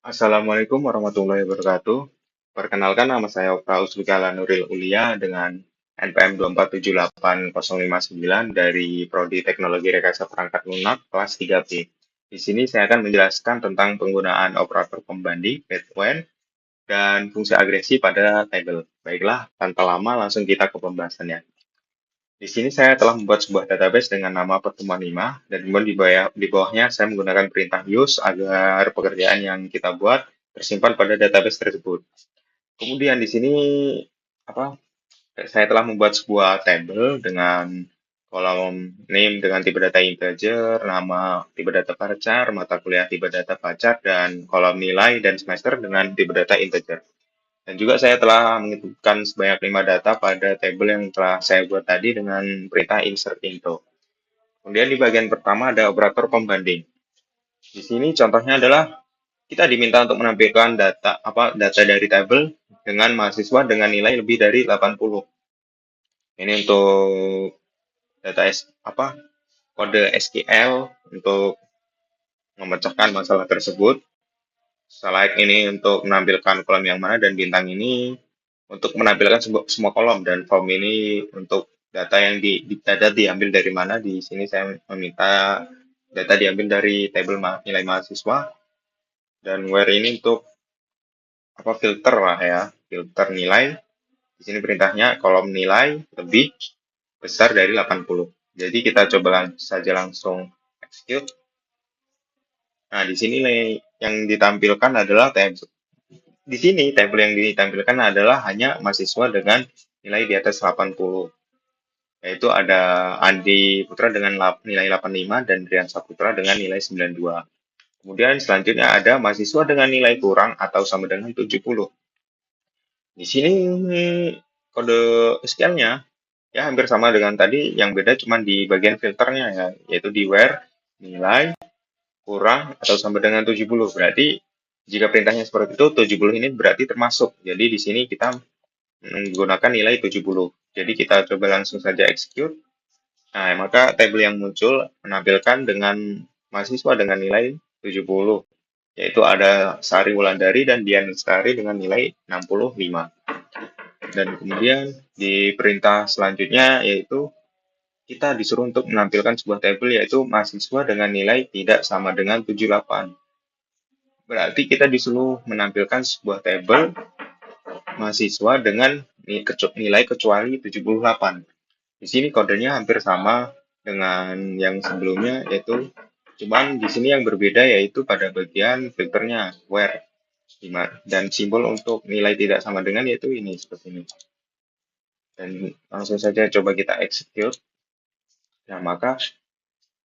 Assalamualaikum warahmatullahi wabarakatuh. Perkenalkan nama saya Praus Wigala Nuril Ulia dengan NPM 2478059 dari Prodi Teknologi Rekayasa Perangkat Lunak kelas 3B. Di sini saya akan menjelaskan tentang penggunaan operator pembanding, gateway, dan fungsi agresi pada tabel. Baiklah, tanpa lama langsung kita ke pembahasannya. Di sini saya telah membuat sebuah database dengan nama pertemuan 5, dan kemudian di bawahnya saya menggunakan perintah use agar pekerjaan yang kita buat tersimpan pada database tersebut. Kemudian di sini apa saya telah membuat sebuah table dengan kolom name dengan tipe data integer, nama tipe data varchar, mata kuliah tipe data varchar, dan kolom nilai dan semester dengan tipe data integer. Dan juga saya telah menginputkan sebanyak 5 data pada tabel yang telah saya buat tadi dengan perintah insert into. Kemudian di bagian pertama ada operator pembanding. Di sini contohnya adalah kita diminta untuk menampilkan data dari tabel dengan mahasiswa dengan nilai lebih dari 80. Ini untuk data kode SQL untuk memecahkan masalah tersebut. Slide ini untuk menampilkan kolom yang mana dan bintang ini untuk menampilkan semua kolom, dan form ini untuk data yang data diambil dari mana. Di sini saya meminta data diambil dari tabel nilai mahasiswa, dan where ini untuk filter lah ya, filter nilai. Di sini perintahnya kolom nilai lebih besar dari 80. Jadi kita coba saja langsung execute. Nah, di sini yang ditampilkan adalah tabel. Di sini tabel yang ditampilkan adalah hanya mahasiswa dengan nilai di atas 80. Yaitu ada Andi Putra dengan nilai 85 dan Rian Saputra dengan nilai 92. Kemudian selanjutnya ada mahasiswa dengan nilai kurang atau sama dengan 70. Di sini kode SQL-nya ya hampir sama dengan tadi, yang beda cuma di bagian filternya ya, yaitu di where nilai kurang atau sama dengan 70. Berarti jika perintahnya seperti itu, 70 ini berarti termasuk. Jadi di sini kita menggunakan nilai 70. Jadi kita coba langsung saja execute. Nah, maka tabel yang muncul menampilkan dengan mahasiswa dengan nilai 70, yaitu ada Sari Wulandari dan Dian Lestari dengan nilai 65. Dan kemudian di perintah selanjutnya yaitu kita disuruh untuk menampilkan sebuah tabel yaitu mahasiswa dengan nilai tidak sama dengan 78. Berarti kita disuruh menampilkan sebuah tabel mahasiswa dengan nilai kecuali 78. Di sini kodenya hampir sama dengan yang sebelumnya, yaitu cuman di sini yang berbeda yaitu pada bagian filternya where, dan simbol untuk nilai tidak sama dengan yaitu ini seperti ini. Dan langsung saja coba kita execute. Nah, maka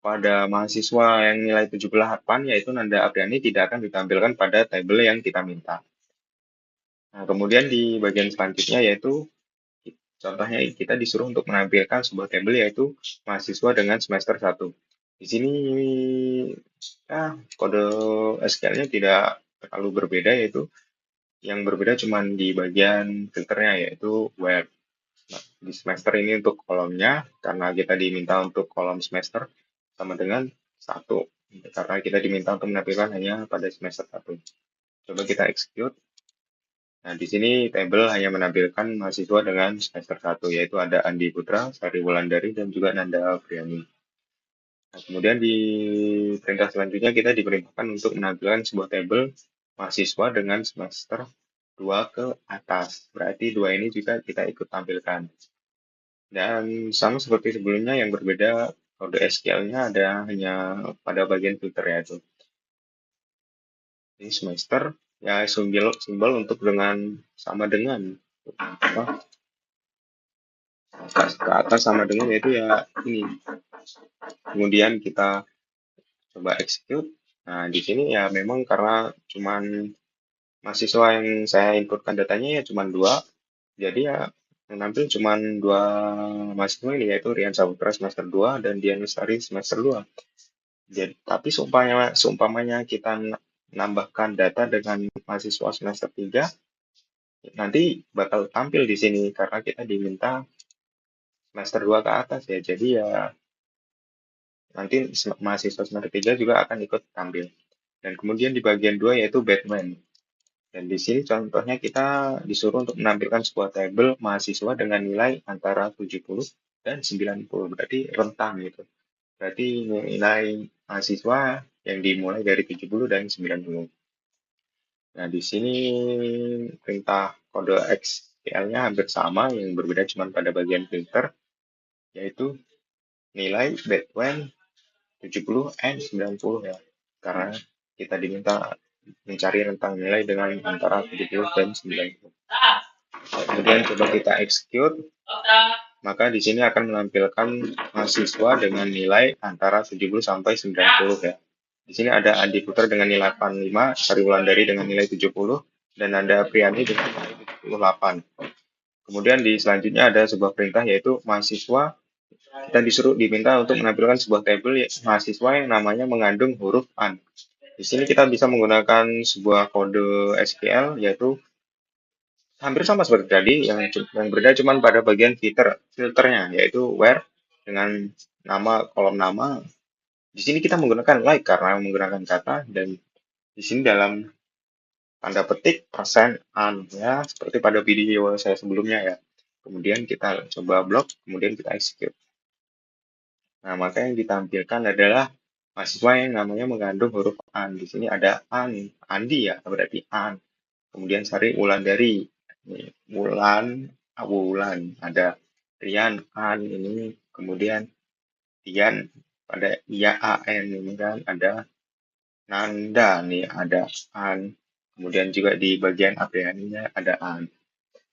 pada mahasiswa yang nilai 78 yaitu Nanda Apriani tidak akan ditampilkan pada tabel yang kita minta. Nah, kemudian di bagian selanjutnya yaitu contohnya kita disuruh untuk menampilkan sebuah tabel yaitu mahasiswa dengan semester 1. Di sini kode SQL-nya tidak terlalu berbeda, yaitu yang berbeda cuma di bagian filternya yaitu where. Nah, di semester ini untuk kolomnya, karena kita diminta untuk kolom semester sama dengan 1, karena kita diminta untuk menampilkan hanya pada semester 1. Coba kita execute. Nah, di sini tabel hanya menampilkan mahasiswa dengan semester 1, yaitu ada Andi Putra, Sari Wulandari, dan juga Nanda Apriani. Nah, kemudian di perintah selanjutnya kita diperintahkan untuk menampilkan sebuah tabel mahasiswa dengan semester 2 ke atas. Berarti 2 ini juga kita ikut tampilkan. Dan sama seperti sebelumnya, yang berbeda kode SQL-nya ada hanya pada bagian filter yaitu. Ini semester ya, simbol untuk dengan sama dengan ke atas sama dengan yaitu ya ini. Kemudian kita coba execute. Nah, di sini ya memang karena cuman mahasiswa yang saya inputkan datanya ya cuman 2, jadi ya yang nampil cuman 2 mahasiswa ini, yaitu Rian Saputra semester 2 dan Dian Lestari semester 2. Jadi, tapi seumpamanya kita menambahkan data dengan mahasiswa semester 3, nanti bakal tampil di sini karena kita diminta semester 2 ke atas ya. Jadi ya nanti mahasiswa semester 3 juga akan ikut tampil. Dan kemudian di bagian 2 yaitu Batman. Dan di sini contohnya kita disuruh untuk menampilkan sebuah tabel mahasiswa dengan nilai antara 70 dan 90. Berarti rentang gitu. Berarti nilai mahasiswa yang dimulai dari 70 dan 90. Nah, di sini perintah kode XML-nya hampir sama, yang berbeda cuma pada bagian filter, yaitu nilai Batman 70 and 90 ya. Karena kita diminta mencari rentang nilai dengan antara 70 dan 90. Kemudian coba kita execute, maka di sini akan menampilkan mahasiswa dengan nilai antara 70 sampai 90 ya. Di sini ada Andi Putra dengan nilai 85, Sari Wulandari dengan nilai 70, dan ada Priani dengan nilai 78. Kemudian di selanjutnya ada sebuah perintah yaitu mahasiswa, kita diminta untuk menampilkan sebuah tabel mahasiswa yang namanya mengandung huruf AN. Di sini kita bisa menggunakan sebuah kode SQL yaitu hampir sama seperti tadi, yang berbeda cuma pada bagian filternya yaitu where dengan kolom nama. Di sini kita menggunakan like karena menggunakan kata, dan di sini dalam tanda petik %an ya, seperti pada video saya sebelumnya ya. Kemudian kita coba blok, kemudian kita execute. Nah, maka yang ditampilkan adalah mahasiswa yang namanya mengandung huruf AN. Di sini ada AN, Andi ya, berarti AN. Kemudian Sari Wulandari, Wulan, ada Rian, AN ini, kemudian Tian, pada IAAN ini kan, ada Nanda nih, ada AN. Kemudian juga di bagian APN-nya ada AN.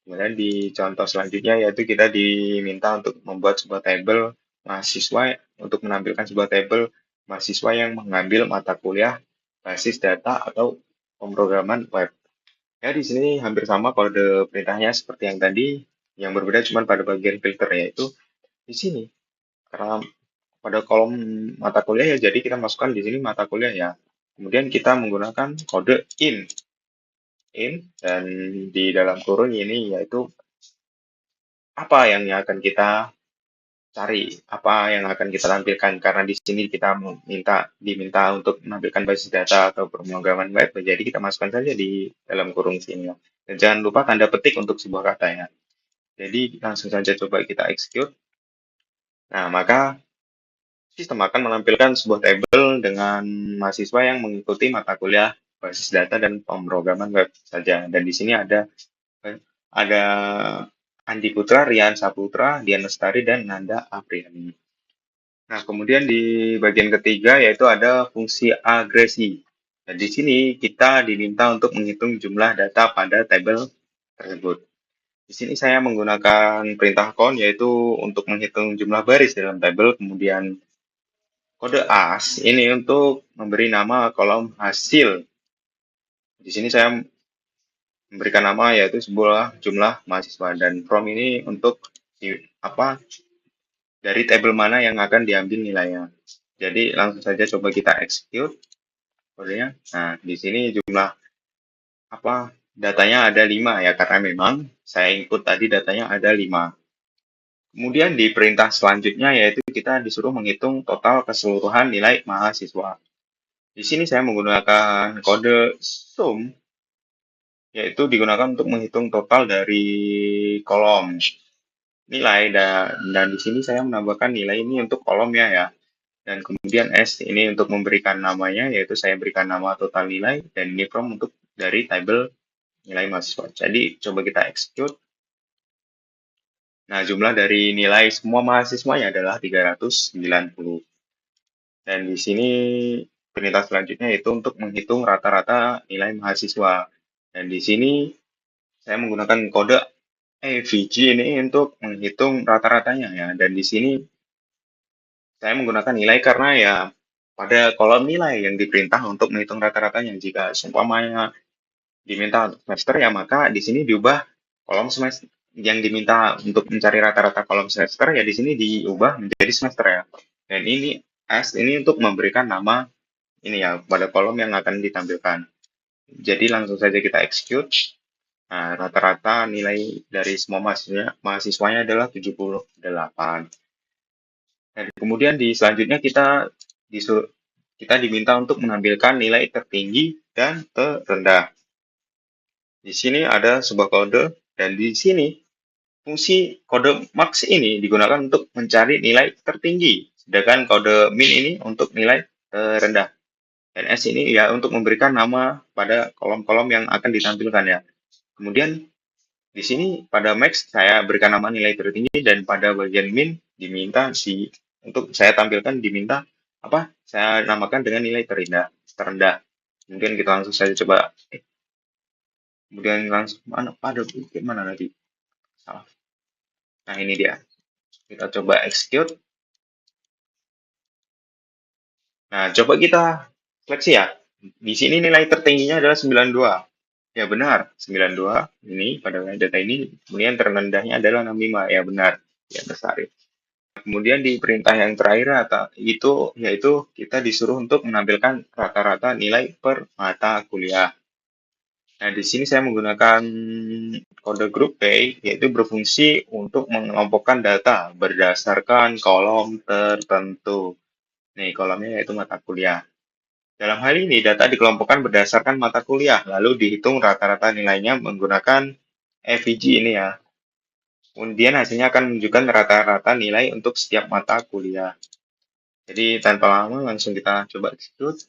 Kemudian di contoh selanjutnya yaitu kita diminta untuk membuat sebuah tabel mahasiswa, untuk menampilkan sebuah tabel mahasiswa yang mengambil mata kuliah basis data atau pemrograman web. Ya, di sini hampir sama kode perintahnya seperti yang tadi, yang berbeda cuma pada bagian filter, yaitu di sini. Karena pada kolom mata kuliah ya, jadi kita masukkan di sini mata kuliah ya. Kemudian kita menggunakan kode in, dan di dalam kurung ini yaitu apa yang akan kita cari, apa yang akan kita tampilkan, karena di sini kita diminta untuk menampilkan basis data atau pemrograman web, jadi kita masukkan saja di dalam kurung sini ya. Dan jangan lupa tanda petik untuk sebuah kata ya. Jadi langsung saja coba kita execute. Nah, maka sistem akan menampilkan sebuah tabel dengan mahasiswa yang mengikuti mata kuliah basis data dan pemrograman web saja. Dan di sini ada Andi Putra, Rian Saputra, Dian Lestari, dan Nanda Apriani. Nah, kemudian di bagian ketiga yaitu ada fungsi agresi. Dan di sini kita diminta untuk menghitung jumlah data pada tabel tersebut. Di sini saya menggunakan perintah count yaitu untuk menghitung jumlah baris dalam tabel, kemudian kode as ini untuk memberi nama kolom hasil. Di sini saya memberikan nama yaitu sebuah jumlah mahasiswa, dan from ini untuk dari tabel mana yang akan diambil nilainya. Jadi langsung saja coba kita execute kodenya. Nah, di sini jumlah datanya ada 5 ya, karena memang saya input tadi datanya ada 5. Kemudian di perintah selanjutnya yaitu kita disuruh menghitung total keseluruhan nilai mahasiswa. Di sini saya menggunakan kode sum, yaitu digunakan untuk menghitung total dari kolom nilai, dan di sini saya menambahkan nilai ini untuk kolomnya ya. Dan kemudian S ini untuk memberikan namanya, yaitu saya berikan nama total nilai, dan ini from untuk dari tabel nilai mahasiswa. Jadi coba kita execute. Nah, jumlah dari nilai semua mahasiswanya adalah 390. Dan di sini perintah selanjutnya yaitu untuk menghitung rata-rata nilai mahasiswa. Dan di sini saya menggunakan kode AVG ini untuk menghitung rata-ratanya ya. Dan di sini saya menggunakan nilai karena ya pada kolom nilai yang diperintah untuk menghitung rata-ratanya. Jika seumpamanya diminta untuk semester ya, maka di sini diubah kolom semester yang diminta untuk mencari rata-rata kolom semester ya, di sini diubah menjadi semester ya. Dan ini S ini untuk memberikan nama ini ya pada kolom yang akan ditampilkan. Jadi langsung saja kita execute. Nah, rata-rata nilai dari semua mahasiswanya adalah 78. Dan kemudian di selanjutnya kita kita diminta untuk menampilkan nilai tertinggi dan terendah. Di sini ada sebuah kode, dan di sini fungsi kode max ini digunakan untuk mencari nilai tertinggi, sedangkan kode min ini untuk nilai terendah. Dan S ini ya untuk memberikan nama pada kolom-kolom yang akan ditampilkan ya. Kemudian di sini pada max saya berikan nama nilai tertinggi, dan pada bagian min diminta untuk saya tampilkan diminta apa? Saya namakan dengan nilai terendah. Kemudian kita langsung saja coba. Kemudian langsung mana tadi? Salah. Nah, ini dia. Kita coba execute. Nah, coba kita seleksi ya. Di sini nilai tertingginya adalah 92. Ya benar, 92 ini pada data ini. Kemudian terendahnya adalah 65. Ya benar. Ya besar. Kemudian di perintah yang terakhir yaitu kita disuruh untuk menampilkan rata-rata nilai per mata kuliah. Nah, di sini saya menggunakan kode group by, yaitu berfungsi untuk mengelompokkan data berdasarkan kolom tertentu. Nih, kolomnya yaitu mata kuliah. Dalam hal ini, data dikelompokkan berdasarkan mata kuliah, lalu dihitung rata-rata nilainya menggunakan FEG ini ya. Kemudian hasilnya akan menunjukkan rata-rata nilai untuk setiap mata kuliah. Jadi tanpa lama langsung kita coba execute.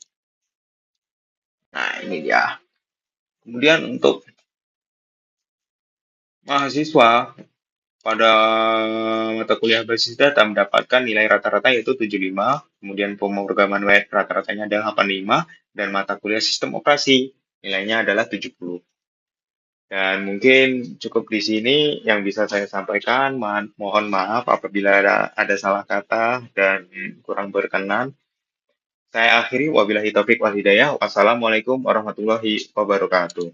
Nah, ini dia. Kemudian untuk mahasiswa pada mata kuliah basis data mendapatkan nilai rata-rata yaitu 75, kemudian pemrograman web rata-ratanya adalah 85, dan mata kuliah sistem operasi nilainya adalah 70. Dan mungkin cukup di sini yang bisa saya sampaikan. Mohon maaf apabila ada salah kata dan kurang berkenan. Saya akhiri, wabillahi taufik wal hidayah. Wassalamualaikum warahmatullahi wabarakatuh.